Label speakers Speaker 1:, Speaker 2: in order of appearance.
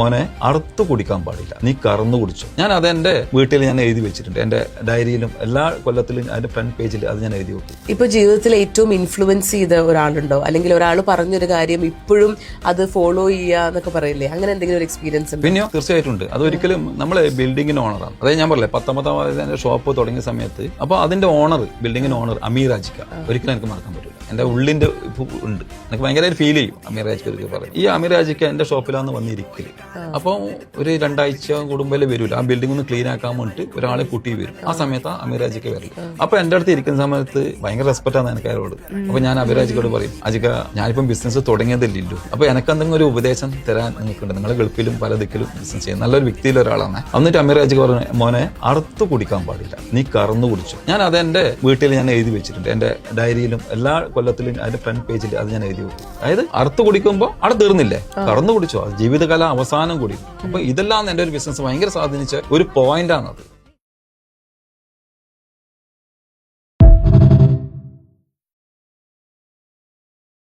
Speaker 1: മോനെ അറുത്തു കുടിക്കാൻ പാടില്ല, നീ കറന്നു കുടിച്ചു. ഞാൻ അതെന്റെ വീട്ടിൽ ഞാൻ എഴുതി വെച്ചിട്ടുണ്ട്. എന്റെ ഡയറിയിലും എല്ലാ കൊല്ലത്തിലും അതിന്റെ ഫ്രണ്ട് പേജിൽ അത് ഞാൻ എഴുതി വെക്കും.
Speaker 2: ഇപ്പൊ ജീവിതത്തിൽ ഏറ്റവും ഇൻഫ്ലുവൻസ് ചെയ്ത ഒരാളുണ്ടോ, അല്ലെങ്കിൽ ഒരാൾ പറഞ്ഞൊരു കാര്യം ഇപ്പോഴും അത് ഫോളോ ചെയ്യുക എന്നൊക്കെ പറയില്ലേ, അങ്ങനെ എന്തെങ്കിലും ഒരു എക്സ്പീരിയൻസ് ഉണ്ട്?
Speaker 1: പിന്നെയോ തീർച്ചയായിട്ടും ഉണ്ട്. അതൊരിക്കലും നമ്മളെ ബിൽഡിങ്ങിന് ഓണറാണ്. അതായത് ഞാൻ പറഞ്ഞില്ലേ 19ാം വയസ്സിൽ ഷോപ്പ് തുടങ്ങിയ സമയത്ത് അപ്പൊ അതിന്റെ ഓണർ, ബിൽഡിങ്ങിന് ഓണർ അമീർ ഹാജിക്ക, ഒരിക്കലും എനിക്ക് മറക്കാൻ പറ്റില്ല. എന്റെ ഉള്ളിന്റെ ഉണ്ട്, എനിക്ക് ഭയങ്കരമായിട്ട് ഫീൽ ചെയ്യും അമീർ ഹാജിക്ക ഒരിക്കൽ പറയും. ഈ അമീർ ഹാജിക്ക എന്റെ ഷോപ്പിലാണ് വന്നിരിക്കല്. അപ്പൊ ഒരു 2 ആഴ്ച കൂടുമ്പോഴേ വരൂല, ആ ബിൽഡിംഗ് ഒന്ന് ക്ലീൻ ആക്കാൻ വേണ്ടിട്ട് ഒരാളെ കൂട്ടി വരും. ആ സമയത്ത് അമീർ ഹാജിക്ക വരില്ല. അപ്പൊ എന്റെ അടുത്ത് ഇരിക്കുന്ന സമയത്ത് ഭയങ്കര റെസ്പെക്ട് ആണ് എനിക്ക് അയാളോട്. അപ്പൊ ഞാൻ അമീർ ഹാജിക്കോട് പറയും, ഹാജിക്ക ഞാനിപ്പം ബിസിനസ് തുടങ്ങിയതല്ലോ, അപ്പൊ എനിക്ക് എന്തെങ്കിലും ഒരു ഉപദേശം തരാൻ നിങ്ങൾക്കുണ്ട്. നിങ്ങൾ ഗൾഫിലും പല ദിക്കിലും ബിസിനസ് ചെയ്യുന്ന നല്ലൊരു വ്യക്തിയിൽ ഒരാളാണ്. എന്നിട്ട് അമീർ ഹാജിക്ക പറഞ്ഞു, മോനെ അറുത്തു കുടിക്കാൻ പാടില്ല, നീ കറന്നു കുടിച്ചു. ഞാൻ അതെന്റെ വീട്ടിൽ ഞാൻ എഴുതി വെച്ചിട്ടുണ്ട്. എന്റെ ഡയറിയിലും എല്ലാ കൊല്ലത്തിലും അതിന്റെ ഫ്രണ്ട് പേജിൽ അത് ഞാൻ എഴുതി വെക്കും. അതായത് അറുത്തു കുടിക്കുമ്പോൾ അവിടെ തീർന്നില്ലേ, കറന്നു കുടിച്ചോ, ജീവിതകാലം അവസാനം കുടിക്കും. അപ്പൊ ഇതെല്ലാം എന്റെ ഒരു ബിസിനസ് ഭയങ്കര സ്വാധീനിച്ച ഒരു പോയിന്റ് ആണത്.